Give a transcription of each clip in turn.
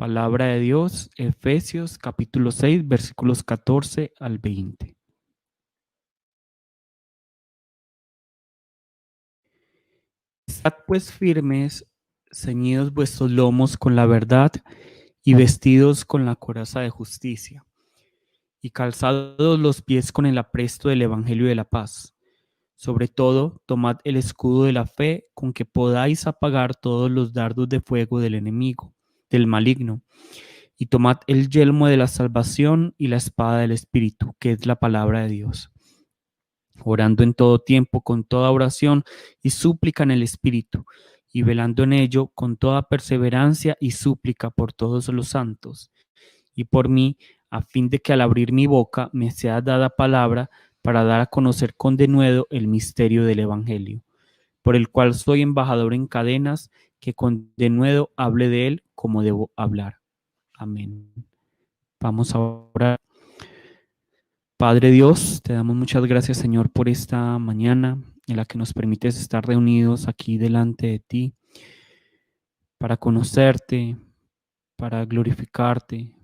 Palabra de Dios, Efesios capítulo 6, versículos 14 al 20. Estad pues firmes, ceñidos vuestros lomos con la verdad y vestidos con la coraza de justicia, y calzados los pies con el apresto del evangelio de la paz. Sobre todo, tomad el escudo de la fe con que podáis apagar todos los dardos de fuego del enemigo, del maligno. Y tomad el yelmo de la salvación y la espada del Espíritu, que es la palabra de Dios, orando en todo tiempo con toda oración y súplica en el Espíritu, y velando en ello con toda perseverancia y súplica por todos los santos, y por mí, a fin de que al abrir mi boca me sea dada palabra para dar a conocer con denuedo el misterio del Evangelio, por el cual soy embajador en cadenas, que con denuedo hable de él como debo hablar. Amén. Vamos a orar. Padre Dios, te damos muchas gracias, Señor, por esta mañana en la que nos permites estar reunidos aquí delante de ti para conocerte, para glorificarte,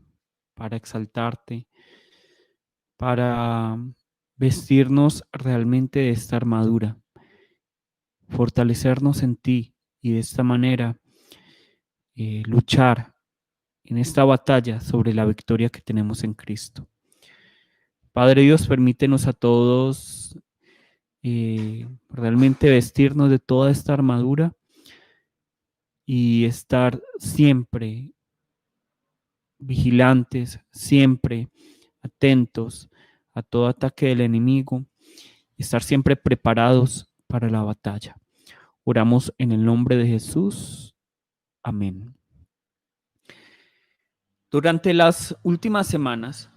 para exaltarte, para vestirnos realmente de esta armadura, fortalecernos en ti y de esta manera luchar en esta batalla sobre la victoria que tenemos en Cristo. Padre Dios, permítenos a todos realmente vestirnos de toda esta armadura y estar siempre vigilantes, siempre atentos a todo ataque del enemigo, estar siempre preparados para la batalla. Oramos en el nombre de Jesús. Amén. Durante las últimas semanas,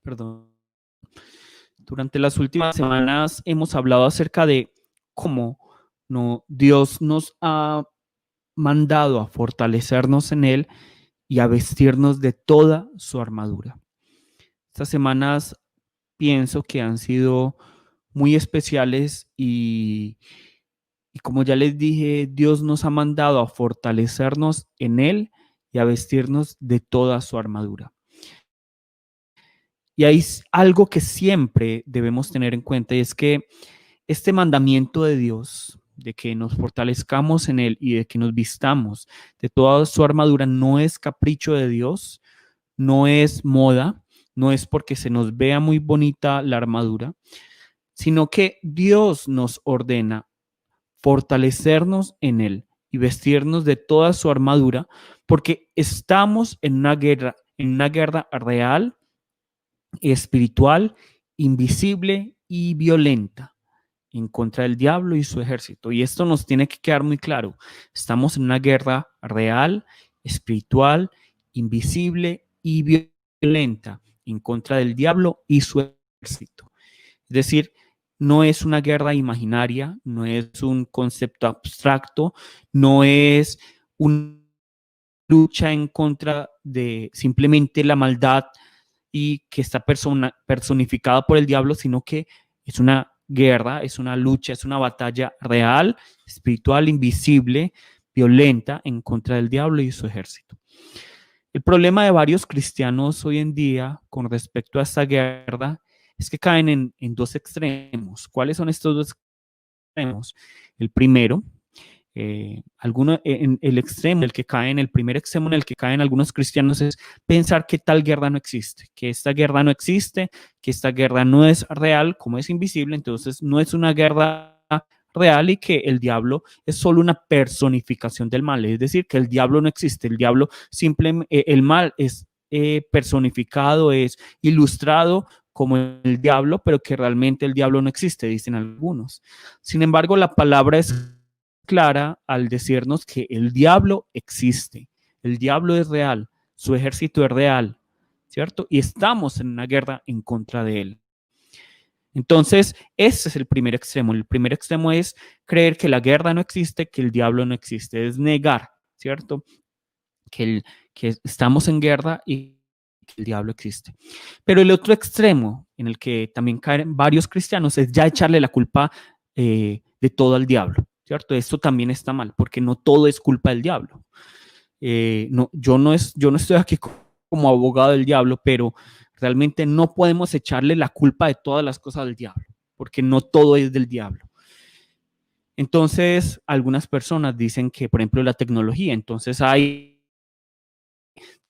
perdón, durante las últimas semanas hemos hablado acerca de cómo Dios nos ha mandado a fortalecernos en Él y a vestirnos de toda su armadura. Estas semanas pienso que han sido muy especiales y como ya les dije, Dios nos ha mandado a fortalecernos en Él y a vestirnos de toda su armadura. Y hay algo que siempre debemos tener en cuenta, y es que este mandamiento de Dios, de que nos fortalezcamos en Él y de que nos vistamos de toda su armadura, no es capricho de Dios, no es moda, no es porque se nos vea muy bonita la armadura, sino que Dios nos ordena fortalecernos en Él y vestirnos de toda su armadura, porque estamos en una guerra real, espiritual, invisible y violenta en contra del diablo y su ejército. Y esto nos tiene que quedar muy claro. Estamos en una guerra real, espiritual, invisible y violenta en contra del diablo y su ejército. Es decir, no es una guerra imaginaria, no es un concepto abstracto, no es una lucha en contra de simplemente la maldad y que está personificada por el diablo, sino que es una guerra, es una lucha, es una batalla real, espiritual, invisible, violenta en contra del diablo y su ejército. El problema de varios cristianos hoy en día con respecto a esta guerra es que caen en dos extremos. ¿Cuáles son estos dos extremos? El primero, el extremo, el que cae en el primer extremo en el que caen algunos cristianos es pensar que tal guerra no existe, que esta guerra no existe, que esta guerra no es real, como es invisible, entonces no es una guerra real y que el diablo es solo una personificación del mal, es decir, que el diablo no existe, el diablo simplemente, el mal es personificado, es ilustrado como el diablo, pero que realmente el diablo no existe, dicen algunos. Sin embargo, la palabra es clara al decirnos que el diablo existe, el diablo es real, su ejército es real, ¿cierto? Y estamos en una guerra en contra de él. Entonces, ese es el primer extremo. El primer extremo es creer que la guerra no existe, que el diablo no existe, es negar, ¿cierto? Que estamos en guerra y que el diablo existe. Pero el otro extremo en el que también caen varios cristianos es ya echarle la culpa de todo al diablo, ¿cierto? Esto también está mal, porque no todo es culpa del diablo. No, yo no estoy aquí como abogado del diablo, pero realmente no podemos echarle la culpa de todas las cosas al diablo, porque no todo es del diablo. Entonces, algunas personas dicen que, por ejemplo, la tecnología, entonces hay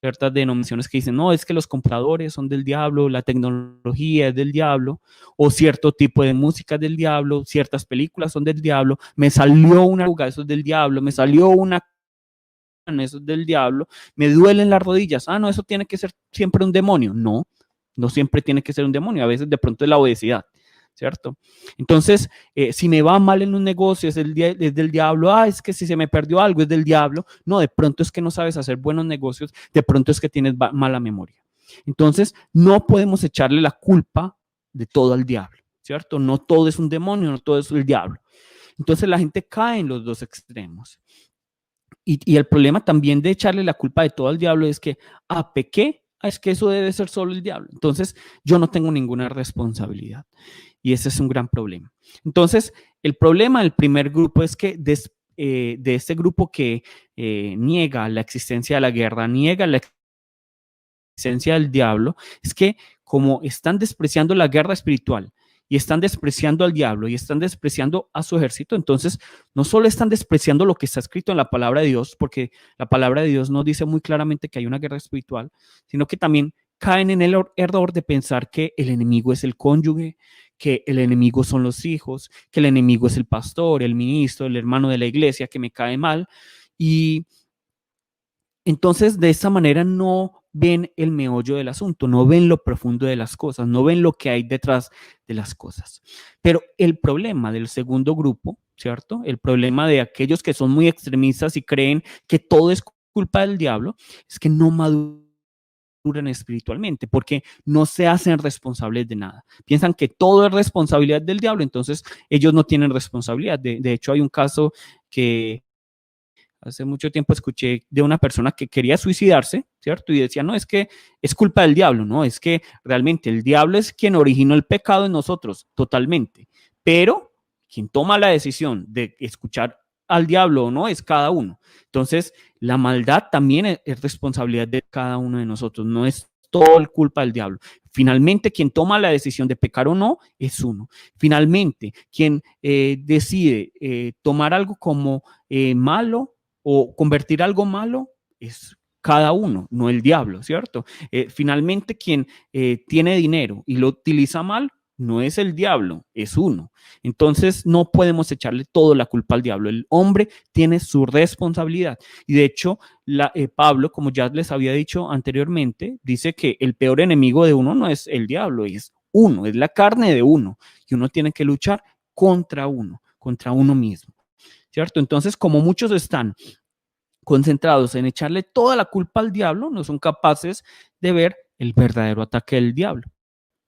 ciertas denominaciones que dicen, no, es que los computadores son del diablo, la tecnología es del diablo, o cierto tipo de música es del diablo, ciertas películas son del diablo, me salió una arruga, eso es del diablo, me salió una, eso es del diablo, me duelen las rodillas, no, eso tiene que ser siempre un demonio. No, no siempre tiene que ser un demonio, a veces de pronto es la obesidad, ¿cierto? Entonces, si me va mal en un negocio, es del diablo. Es que si se me perdió algo, es del diablo. No, de pronto es que no sabes hacer buenos negocios, de pronto es que tienes mala memoria. Entonces, no podemos echarle la culpa de todo al diablo, ¿cierto? No todo es un demonio, no todo es el diablo. Entonces, la gente cae en los dos extremos. Y el problema también de echarle la culpa de todo al diablo es que, pequé, es que eso debe ser solo el diablo. Entonces, yo no tengo ninguna responsabilidad. Y ese es un gran problema. Entonces, el problema del primer grupo es que de este grupo que niega la existencia de la guerra, niega la existencia del diablo, es que como están despreciando la guerra espiritual y están despreciando al diablo y están despreciando a su ejército, entonces no solo están despreciando lo que está escrito en la palabra de Dios, porque la palabra de Dios nos dice muy claramente que hay una guerra espiritual, sino que también caen en el error de pensar que el enemigo es el cónyuge, que el enemigo son los hijos, que el enemigo es el pastor, el ministro, el hermano de la iglesia que me cae mal. Y entonces, de esta manera no ven el meollo del asunto, no ven lo profundo de las cosas, no ven lo que hay detrás de las cosas. Pero el problema del segundo grupo, ¿cierto? El problema de aquellos que son muy extremistas y creen que todo es culpa del diablo, es que no maduran espiritualmente, porque no se hacen responsables de nada. Piensan que todo es responsabilidad del diablo, entonces ellos no tienen responsabilidad. De hecho, hay un caso que hace mucho tiempo escuché de una persona que quería suicidarse, ¿cierto? Y decía, no, es que es culpa del diablo, no, es que realmente el diablo es quien originó el pecado en nosotros, totalmente. Pero quien toma la decisión de escuchar al diablo o no es cada uno. Entonces, la maldad también es responsabilidad de cada uno de nosotros, no es todo el culpa del diablo. Finalmente, quien toma la decisión de pecar o no es uno. Finalmente, quien decide tomar algo como malo o convertir algo malo es cada uno, no el diablo, ¿cierto? Finalmente, quien tiene dinero y lo utiliza mal, no es el diablo, es uno. Entonces, no podemos echarle toda la culpa al diablo. El hombre tiene su responsabilidad. Y de hecho, Pablo, como ya les había dicho anteriormente, dice que el peor enemigo de uno no es el diablo, es uno, es la carne de uno. Y uno tiene que luchar contra uno mismo. ¿Cierto? Entonces, como muchos están concentrados en echarle toda la culpa al diablo, no son capaces de ver el verdadero ataque del diablo,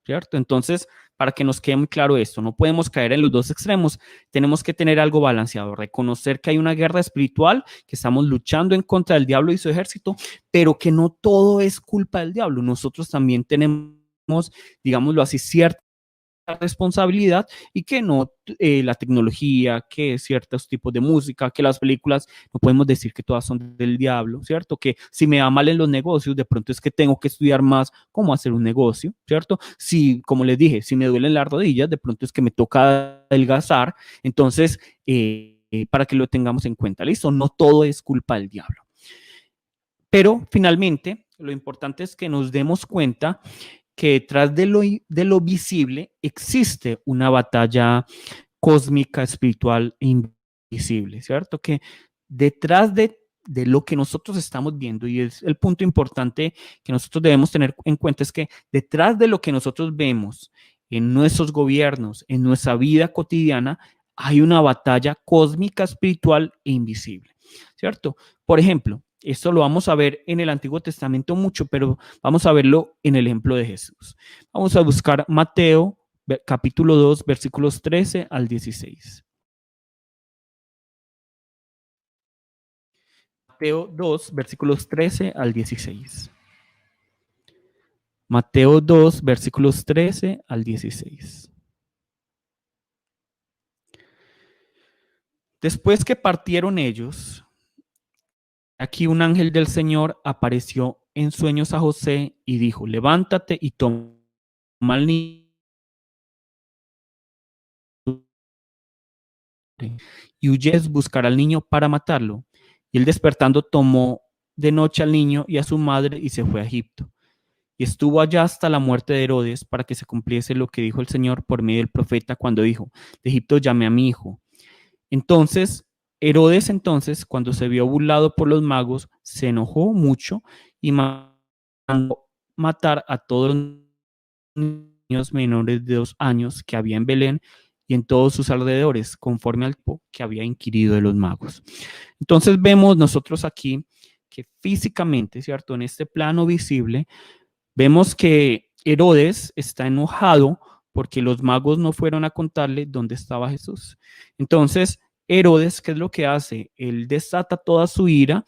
¿cierto? Entonces, para que nos quede muy claro esto, no podemos caer en los dos extremos, tenemos que tener algo balanceado, reconocer que hay una guerra espiritual, que estamos luchando en contra del diablo y su ejército, pero que no todo es culpa del diablo, nosotros también tenemos, digámoslo así, cierta responsabilidad y que no la tecnología, que ciertos tipos de música, que las películas, no podemos decir que todas son del diablo, ¿cierto? Que si me va mal en los negocios, de pronto es que tengo que estudiar más cómo hacer un negocio, ¿cierto? Si, como les dije, si me duelen las rodillas, de pronto es que me toca adelgazar, entonces, para que lo tengamos en cuenta, ¿listo? No todo es culpa del diablo. Pero finalmente, lo importante es que nos demos cuenta que detrás de lo visible existe una batalla cósmica, espiritual e invisible, ¿cierto? Que detrás de lo que nosotros estamos viendo, y es el punto importante que nosotros debemos tener en cuenta, es que detrás de lo que nosotros vemos en nuestros gobiernos, en nuestra vida cotidiana, hay una batalla cósmica, espiritual e invisible, ¿cierto? Por ejemplo, esto lo vamos a ver en el Antiguo Testamento mucho, pero vamos a verlo en el ejemplo de Jesús. Vamos a buscar Mateo capítulo 2, versículos 13 al 16. Mateo 2, versículos 13 al 16. Mateo 2, versículos 13 al 16. Después que partieron ellos, aquí un ángel del Señor apareció en sueños a José y dijo, levántate y toma al niño y huyes buscar al niño para matarlo. Y él despertando tomó de noche al niño y a su madre y se fue a Egipto. Y estuvo allá hasta la muerte de Herodes para que se cumpliese lo que dijo el Señor por medio del profeta cuando dijo, de Egipto llamé a mi hijo. Entonces, Herodes entonces, cuando se vio burlado por los magos, se enojó mucho y mandó matar a todos los niños menores de 2 años que había en Belén y en todos sus alrededores, conforme al tiempo que había inquirido de los magos. Entonces vemos nosotros aquí que físicamente, ¿cierto? En este plano visible, vemos que Herodes está enojado porque los magos no fueron a contarle dónde estaba Jesús. Entonces, Herodes, ¿qué es lo que hace? Él desata toda su ira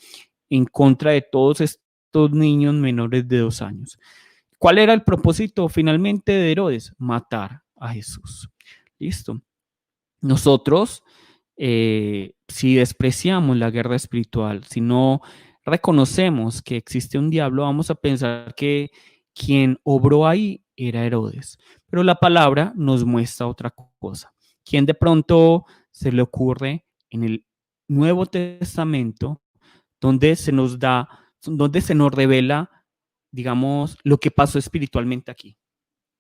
en contra de todos estos niños menores de 2 años. ¿Cuál era el propósito finalmente de Herodes? Matar a Jesús. Listo. Nosotros, si despreciamos la guerra espiritual, si no reconocemos que existe un diablo, vamos a pensar que quien obró ahí era Herodes. Pero la palabra nos muestra otra cosa. ¿Quién de pronto se le ocurre en el Nuevo Testamento donde se nos da, donde se nos revela, digamos, lo que pasó espiritualmente aquí?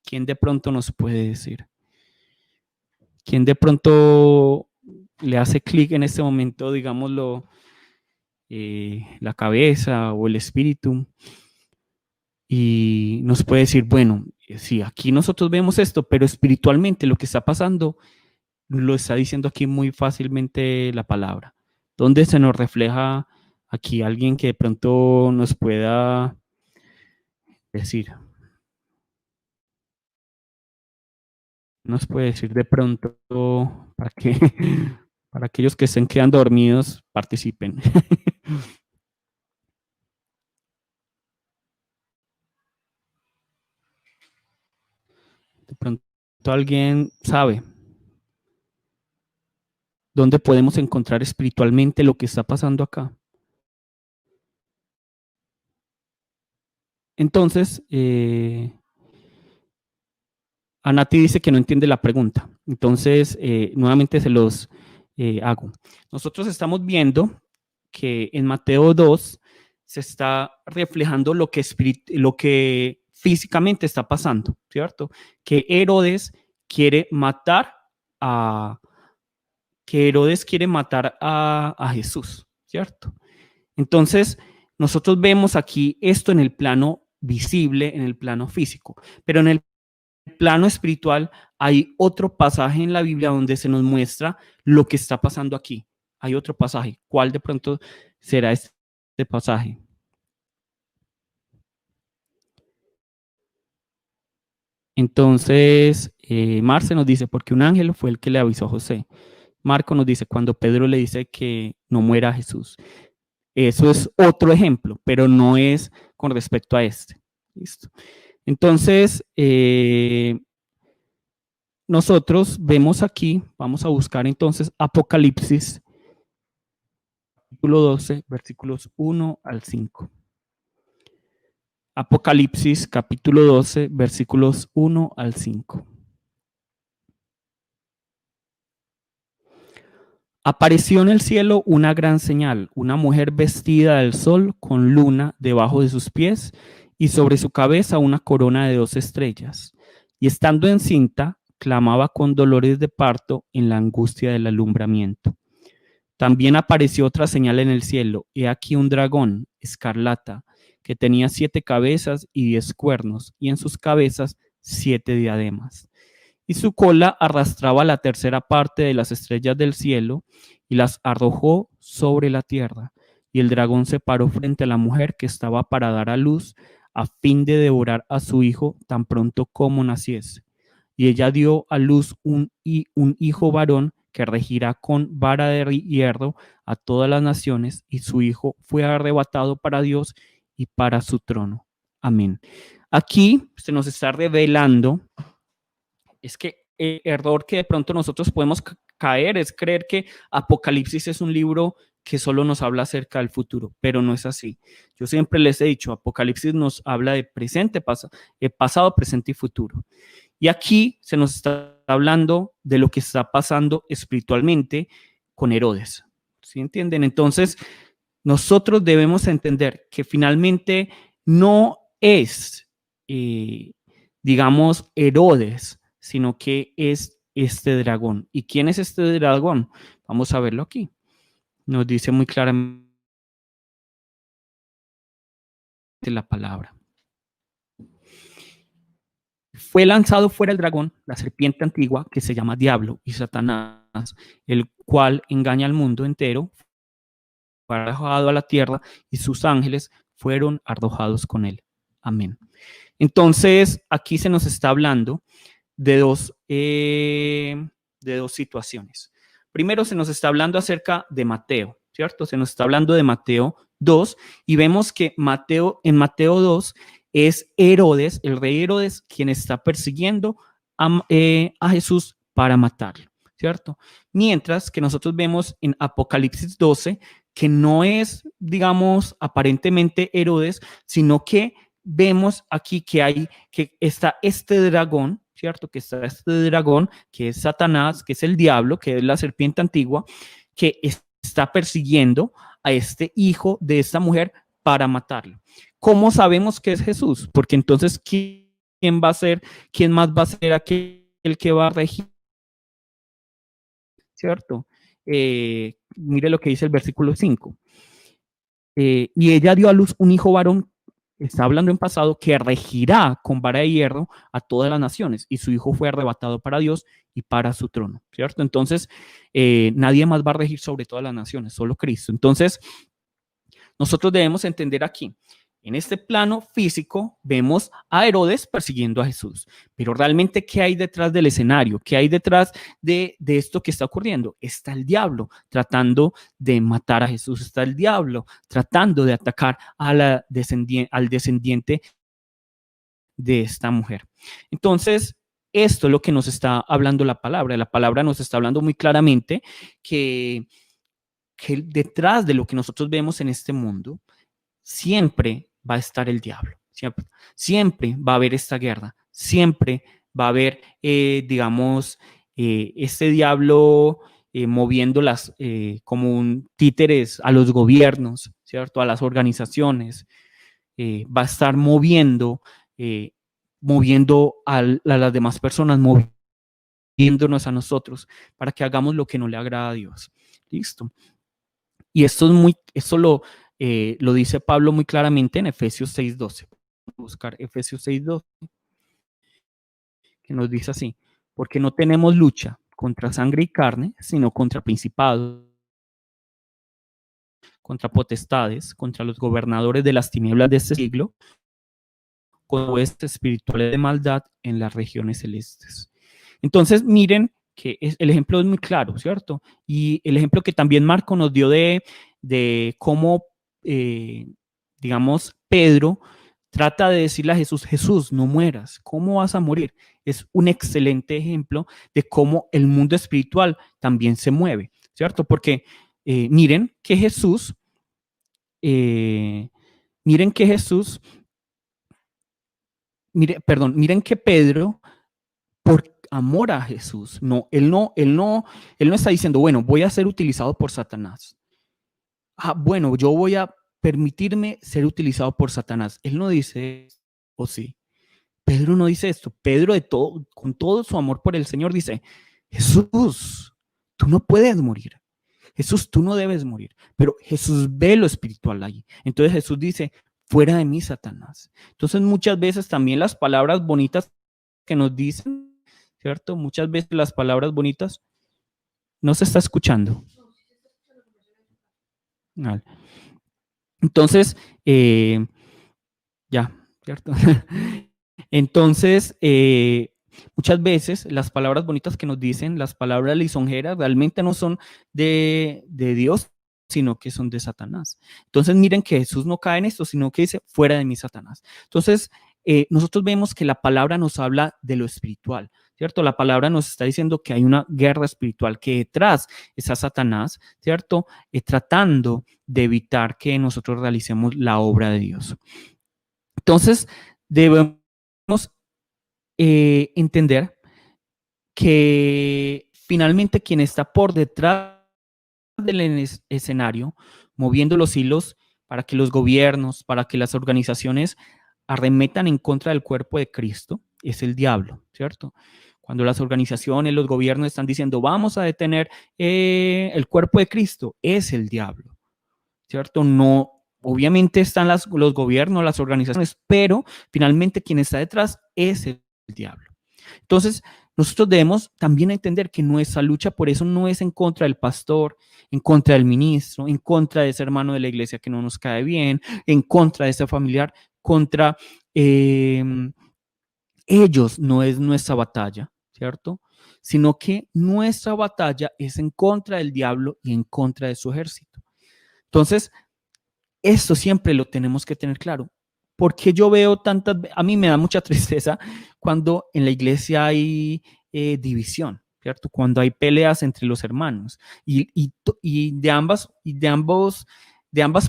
¿Quién de pronto nos puede decir? ¿Quién de pronto le hace clic en este momento, digámoslo, la cabeza o el espíritu y nos puede decir, bueno, sí, aquí nosotros vemos esto, pero espiritualmente lo que está pasando lo está diciendo aquí muy fácilmente la palabra. ¿Dónde se nos refleja aquí alguien que de pronto nos pueda decir? Nos puede decir de pronto para que para aquellos que estén quedando dormidos participen. De pronto alguien sabe dónde podemos encontrar espiritualmente lo que está pasando acá. Entonces, Anati dice que no entiende la pregunta. Entonces, nuevamente se los hago. Nosotros estamos viendo que en Mateo 2 se está reflejando lo que físicamente está pasando, ¿cierto? Que Herodes quiere matar a, a Jesús, ¿cierto? Entonces, nosotros vemos aquí esto en el plano visible, en el plano físico, pero en el plano espiritual hay otro pasaje en la Biblia donde se nos muestra lo que está pasando aquí. Hay otro pasaje. ¿Cuál de pronto será este pasaje? Entonces, Marce nos dice, porque un ángel fue el que le avisó a José. Marco nos dice, cuando Pedro le dice que no muera Jesús. Eso es otro ejemplo, pero no es con respecto a este. ¿Listo? Entonces, nosotros vemos aquí, vamos a buscar entonces Apocalipsis, capítulo 12, versículos 1 al 5. Apocalipsis, capítulo 12, versículos 1 al 5. Apareció en el cielo una gran señal, una mujer vestida del sol con luna debajo de sus pies y sobre su cabeza una corona de 2 estrellas. Y estando encinta, clamaba con dolores de parto en la angustia del alumbramiento. También apareció otra señal en el cielo, he aquí un dragón escarlata, que tenía 7 cabezas y 10 cuernos, y en sus cabezas 7 diademas. Y su cola arrastraba la tercera parte de las estrellas del cielo y las arrojó sobre la tierra. Y el dragón se paró frente a la mujer que estaba para dar a luz, a fin de devorar a su hijo tan pronto como naciese. Y ella dio a luz un hijo varón que regirá con vara de hierro a todas las naciones, y su hijo fue arrebatado para Dios y para su trono. Amén. Aquí se nos está revelando, es que el error que de pronto nosotros podemos caer es creer que Apocalipsis es un libro que solo nos habla acerca del futuro, pero no es así. Yo siempre les he dicho, Apocalipsis nos habla de pasado, presente y futuro. Y aquí se nos está hablando de lo que está pasando espiritualmente con Herodes. ¿Sí entienden? Entonces, nosotros debemos entender que finalmente no es, digamos, Herodes, sino que es este dragón. ¿Y quién es este dragón? Vamos a verlo aquí. Nos dice muy claramente la palabra. Fue lanzado fuera el dragón, la serpiente antigua, que se llama Diablo y Satanás, el cual engaña al mundo entero, fue arrojado a la tierra y sus ángeles fueron arrojados con él. Amén. Entonces, aquí se nos está hablando de dos situaciones. Primero, se nos está hablando acerca de Mateo, ¿cierto? Se nos está hablando de Mateo 2 y vemos que en Mateo 2 es Herodes, el rey Herodes, quien está persiguiendo a Jesús para matarlo, ¿cierto? Mientras que nosotros vemos en Apocalipsis 12 que no es, digamos, aparentemente Herodes, sino que vemos aquí que está este dragón, ¿cierto? Que está este dragón, que es Satanás, que es el diablo, que es la serpiente antigua, que está persiguiendo a este hijo de esta mujer para matarlo. ¿Cómo sabemos que es Jesús? Porque entonces, ¿quién va a ser, quién más va a ser aquel que va a regir? ¿Cierto? Mire lo que dice el versículo 5. Y ella dio a luz un hijo varón, está hablando en pasado, que regirá con vara de hierro a todas las naciones, y su hijo fue arrebatado para Dios y para su trono, ¿cierto? Entonces, nadie más va a regir sobre todas las naciones, solo Cristo. Entonces, nosotros debemos entender aquí, en este plano físico, vemos a Herodes persiguiendo a Jesús, pero realmente, ¿qué hay detrás del escenario? ¿Qué hay detrás de esto que está ocurriendo? Está el diablo tratando de matar a Jesús, está el diablo tratando de atacar al descendiente de esta mujer. Entonces, esto es lo que nos está hablando la palabra. La palabra nos está hablando muy claramente que detrás de lo que nosotros vemos en este mundo, siempre va a estar el diablo, siempre va a haber esta guerra, siempre va a haber, digamos, este diablo moviendo como un títeres a los gobiernos, ¿cierto? A las organizaciones, va a estar eh, moviendo a las demás personas, moviéndonos a nosotros para que hagamos lo que no le agrada a Dios. Listo. Y esto lo dice Pablo muy claramente en Efesios 6:12. Buscar Efesios 6:12, que nos dice así, porque no tenemos lucha contra sangre y carne, sino contra principados, contra potestades, contra los gobernadores de las tinieblas de este siglo, con huestes espirituales de maldad en las regiones celestes. Entonces, miren que el ejemplo es muy claro, ¿cierto? Y el ejemplo que también Marco nos dio de cómo, digamos, Pedro trata de decirle a Jesús, Jesús, no mueras, ¿cómo vas a morir? Es un excelente ejemplo de cómo el mundo espiritual también se mueve, ¿cierto? Porque miren que Jesús, eh, miren que Jesús, miren que Pedro, por amor a Jesús, él no está diciendo, bueno, voy a ser utilizado por Satanás. Bueno, yo voy a permitirme ser utilizado por Satanás. Él no dice, o sí. Pedro no dice esto. Pedro, con todo su amor por el Señor, dice, Jesús, tú no puedes morir. Jesús, tú no debes morir. Pero Jesús ve lo espiritual ahí. Entonces Jesús dice, fuera de mí, Satanás. Entonces muchas veces también las palabras bonitas que nos dicen, ¿cierto? Muchas veces las palabras bonitas no se está escuchando. Vale. Entonces, ya, ¿cierto? Entonces, muchas veces las palabras bonitas que nos dicen, las palabras lisonjeras, realmente no son de Dios, sino que son de Satanás. Entonces, miren que Jesús no cae en esto, sino que dice, fuera de mí, Satanás. Entonces, nosotros vemos que la palabra nos habla de lo espiritual, ¿cierto? La palabra nos está diciendo que hay una guerra espiritual, que detrás está Satanás, ¿cierto? Tratando de evitar que nosotros realicemos la obra de Dios. Entonces, debemos entender que finalmente quien está por detrás del escenario, moviendo los hilos para que los gobiernos, para que las organizaciones arremetan en contra del cuerpo de Cristo, es el diablo, ¿cierto? Cuando las organizaciones, los gobiernos están diciendo, vamos a detener el cuerpo de Cristo, es el diablo, ¿cierto? No, obviamente están los gobiernos, las organizaciones, pero finalmente quien está detrás es el diablo. Entonces, nosotros debemos también entender que nuestra lucha por eso no es en contra del pastor, en contra del ministro, en contra de ese hermano de la iglesia que no nos cae bien, en contra de ese familiar, contra ellos no es nuestra batalla, ¿cierto? Sino que nuestra batalla es en contra del diablo y en contra de su ejército. Entonces, esto siempre lo tenemos que tener claro. Porque yo veo tantas, a mí me da mucha tristeza cuando en la iglesia hay división, ¿cierto? Cuando hay peleas entre los hermanos y de ambas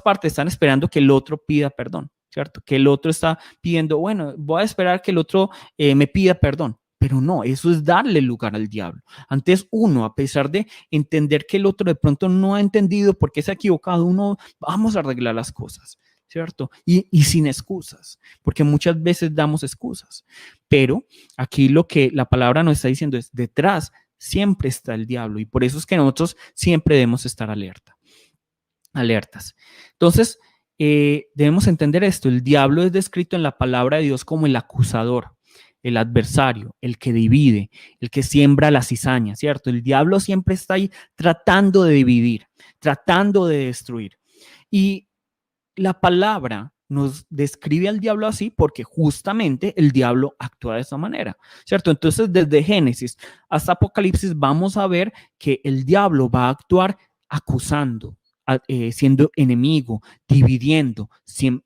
partes están esperando que el otro pida perdón, ¿cierto? Que el otro está pidiendo, bueno, voy a esperar que el otro me pida perdón. Pero no, eso es darle lugar al diablo. Antes uno, a pesar de entender que el otro de pronto no ha entendido por qué se ha equivocado, uno, vamos a arreglar las cosas, ¿cierto? Y sin excusas, porque muchas veces damos excusas. Pero aquí lo que la palabra nos está diciendo es, detrás siempre está el diablo y por eso es que nosotros siempre debemos estar alertas. Entonces, debemos entender esto, el diablo es descrito en la palabra de Dios como el acusador, el adversario, el que divide, el que siembra la cizaña, ¿cierto? El diablo siempre está ahí tratando de dividir, tratando de destruir. Y la palabra nos describe al diablo así porque justamente el diablo actúa de esa manera, ¿cierto? Entonces, desde Génesis hasta Apocalipsis vamos a ver que el diablo va a actuar acusando, siendo enemigo, dividiendo,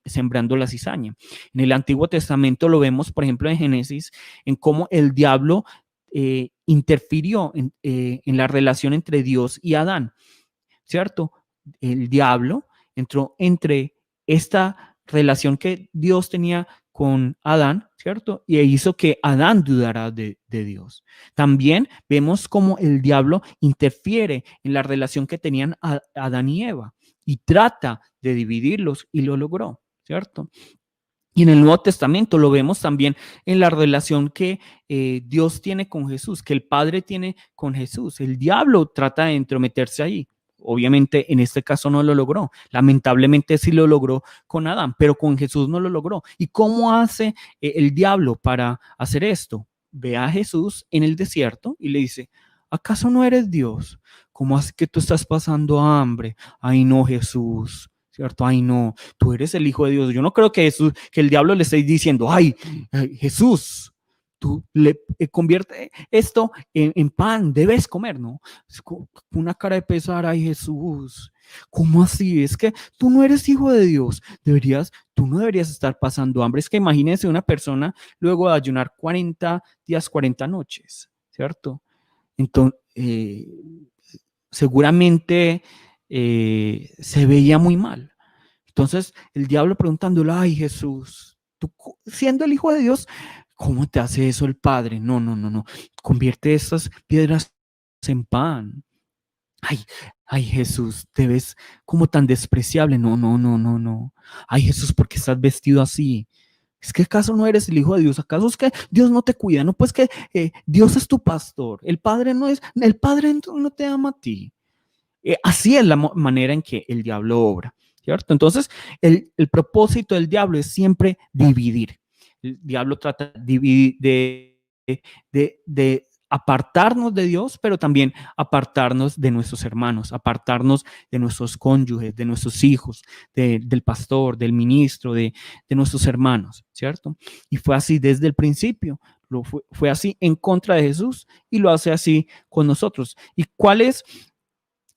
sembrando la cizaña. En el Antiguo Testamento lo vemos, por ejemplo, en Génesis, en cómo el diablo interfirió en la relación entre Dios y Adán, ¿cierto? El diablo entró entre esta relación que Dios tenía con Adán, ¿cierto? Y hizo que Adán dudara de Dios. También vemos cómo el diablo interfiere en la relación que tenían Adán y Eva y trata de dividirlos y lo logró, ¿cierto? Y en el Nuevo Testamento lo vemos también en la relación que Dios tiene con Jesús, que el Padre tiene con Jesús. El diablo trata de entrometerse ahí. Obviamente en este caso no lo logró. Lamentablemente sí lo logró con Adán, pero con Jesús no lo logró. ¿Y cómo hace el diablo para hacer esto? Ve a Jesús en el desierto y le dice, ¿acaso no eres Dios? ¿Cómo hace que tú estás pasando hambre? Ay no, Jesús. ¿Cierto? Ay, no, tú eres el Hijo de Dios. Yo no creo que, que el diablo le esté diciendo, ay, Jesús, tú le convierte esto en pan, debes comer, ¿no? Es una cara de pesar, ay, Jesús, ¿cómo así? Es que tú no eres hijo de Dios, tú no deberías estar pasando hambre. Es que imagínense una persona luego de ayunar 40 días, 40 noches, ¿cierto? Entonces, seguramente se veía muy mal. Entonces el diablo preguntándole, ay Jesús, tú siendo el Hijo de Dios, ¿cómo te hace eso el Padre? No, no, no, no. Convierte estas piedras en pan. Ay, ay Jesús, te ves como tan despreciable. No, no, no, no, no. Ay Jesús, ¿por qué estás vestido así? ¿Es que acaso no eres el Hijo de Dios? ¿Acaso es que Dios no te cuida? No, pues que Dios es tu pastor. El Padre no te ama a ti. Así es la manera en que el diablo obra, ¿cierto? Entonces, el propósito del diablo es siempre dividir. El diablo trata de apartarnos de Dios, pero también apartarnos de nuestros hermanos, apartarnos de nuestros cónyuges, de nuestros hijos, del pastor, del ministro, de nuestros hermanos, ¿cierto? Y fue así desde el principio. Fue así en contra de Jesús y lo hace así con nosotros. ¿Y cuál es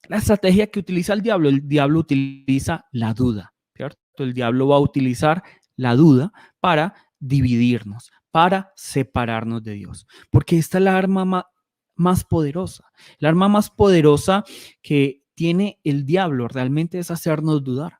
la estrategia que utiliza el diablo utiliza la duda, ¿cierto? El diablo va a utilizar la duda para dividirnos, para separarnos de Dios. Porque esta es la arma más poderosa. La arma más poderosa que tiene el diablo realmente es hacernos dudar.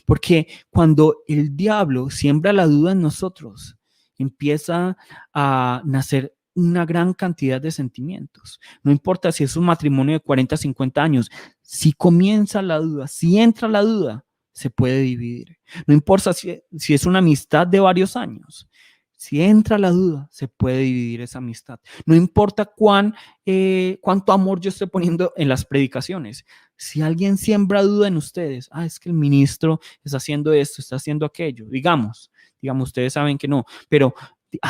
Porque cuando el diablo siembra la duda en nosotros, empieza a nacer una gran cantidad de sentimientos. No importa si es un matrimonio de 40, 50 años, si comienza la duda, si entra la duda, se puede dividir. No importa si es una amistad de varios años. Si entra la duda, se puede dividir esa amistad. No importa cuánto amor yo esté poniendo en las predicaciones. Si alguien siembra duda en ustedes, es que el ministro está haciendo esto, está haciendo aquello, digamos, ustedes saben que no, pero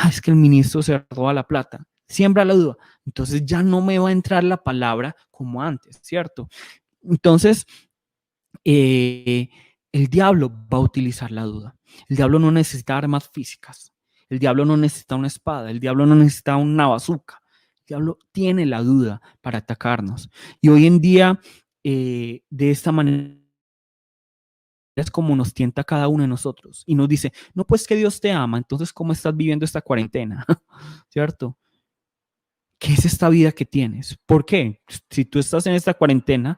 es que el ministro se roba la plata, siembra la duda, entonces ya no me va a entrar la palabra como antes, ¿cierto? Entonces, el diablo va a utilizar la duda. El diablo no necesita armas físicas. El diablo no necesita una espada. El diablo no necesita una bazooka. El diablo tiene la duda para atacarnos. Y hoy en día, de esta manera, es como nos tienta cada uno de nosotros. Y nos dice, no, pues que Dios te ama. Entonces, ¿cómo estás viviendo esta cuarentena? ¿Cierto? ¿Qué es esta vida que tienes? ¿Por qué? Si tú estás en esta cuarentena,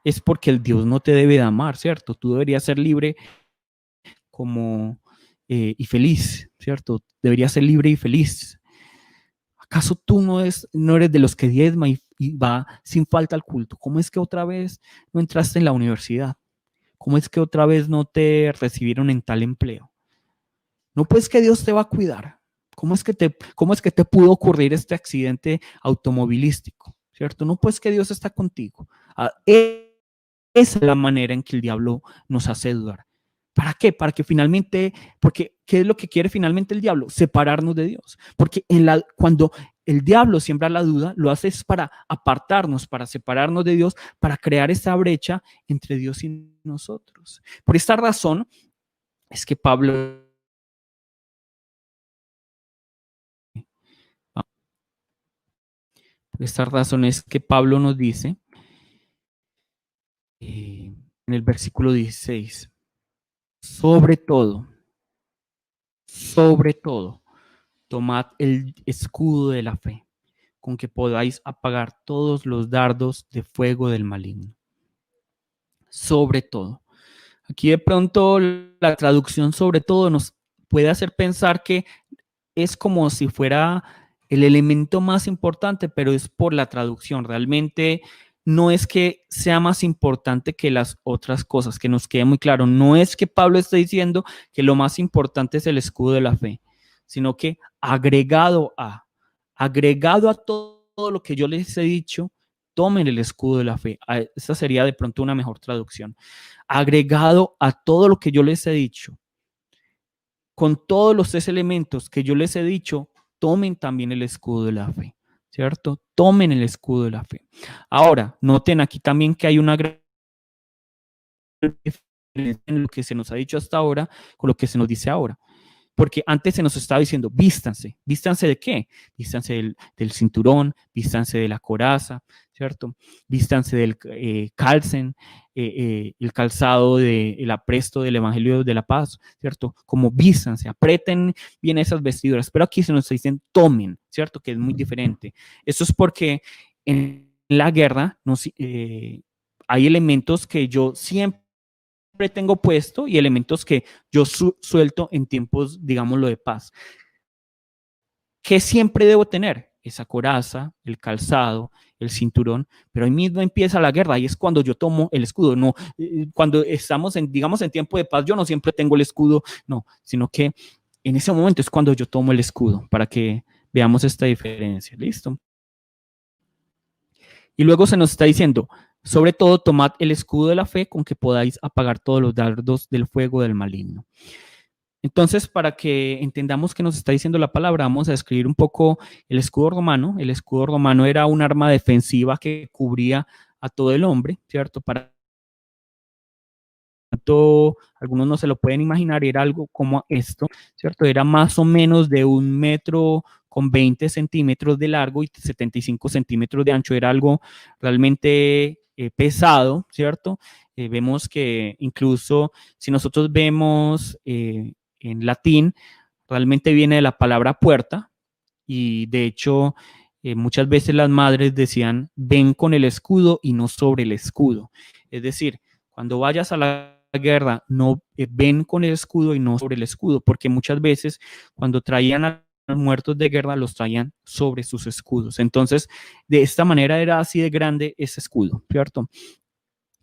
es porque el Dios no te debe de amar, ¿cierto? Tú deberías ser libre como y feliz, ¿cierto? Deberías ser libre y feliz. ¿Acaso tú no eres de los que diezma y va sin falta al culto? ¿Cómo es que otra vez no entraste en la universidad? ¿Cómo es que otra vez no te recibieron en tal empleo? No, pues que Dios te va a cuidar. ¿Cómo es que te pudo ocurrir este accidente automovilístico? ¿Cierto? No, pues que Dios está contigo. Esa es la manera en que el diablo nos hace dudar. ¿Para qué? Para que finalmente, porque ¿qué es lo que quiere finalmente el diablo? Separarnos de Dios. Porque cuando el diablo siembra la duda, lo hace es para apartarnos, para separarnos de Dios, para crear esa brecha entre Dios y nosotros. Por esta razón es que Pablo... Por esta razón es que Pablo nos dice en el versículo 16, sobre todo, tomad el escudo de la fe, con que podáis apagar todos los dardos de fuego del maligno. Sobre todo. Aquí de pronto la traducción sobre todo nos puede hacer pensar que es como si fuera el elemento más importante, pero es por la traducción. Realmente no es que sea más importante que las otras cosas, que nos quede muy claro. No es que Pablo esté diciendo que lo más importante es el escudo de la fe, sino que agregado a todo lo que yo les he dicho, tomen el escudo de la fe. Esa sería de pronto una mejor traducción. Agregado a todo lo que yo les he dicho, con todos los 3 elementos que yo les he dicho, tomen también el escudo de la fe, ¿cierto? Tomen el escudo de la fe. Ahora, noten aquí también que hay una gran diferencia en lo que se nos ha dicho hasta ahora con lo que se nos dice ahora. Porque antes se nos estaba diciendo, vístanse. ¿Vístanse de qué? Vístanse del cinturón, vístanse de la coraza, ¿cierto? Vístanse del calcen, el calzado, el apresto del Evangelio de la Paz, ¿cierto? Como vístanse, aprieten bien esas vestiduras. Pero aquí se nos dicen, tomen, ¿cierto? Que es muy diferente. Eso es porque en la guerra hay elementos que yo siempre tengo puesto y elementos que yo suelto en tiempos, digámoslo, de paz. ¿Qué siempre debo tener? Esa coraza, el calzado, el cinturón, pero ahí mismo empieza la guerra y es cuando yo tomo el escudo. No, cuando estamos digamos, en tiempo de paz, yo no siempre tengo el escudo, no, sino que en ese momento es cuando yo tomo el escudo, para que veamos esta diferencia. ¿Listo? Y luego se nos está diciendo, sobre todo, tomad el escudo de la fe con que podáis apagar todos los dardos del fuego del maligno. Entonces, para que entendamos qué nos está diciendo la palabra, vamos a describir un poco el escudo romano. El escudo romano era un arma defensiva que cubría a todo el hombre, ¿cierto? Para tanto, algunos no se lo pueden imaginar, era algo como esto, ¿cierto? Era más o menos de 1,20 m de largo y 75 centímetros de ancho. Era algo realmente pesado, ¿cierto? Vemos que incluso si nosotros vemos en latín, realmente viene de la palabra puerta y de hecho muchas veces las madres decían, ven con el escudo y no sobre el escudo. Es decir, cuando vayas a la guerra, no ven con el escudo y no sobre el escudo, porque muchas veces cuando traían a los muertos de guerra los traían sobre sus escudos. Entonces, de esta manera era así de grande ese escudo, ¿cierto?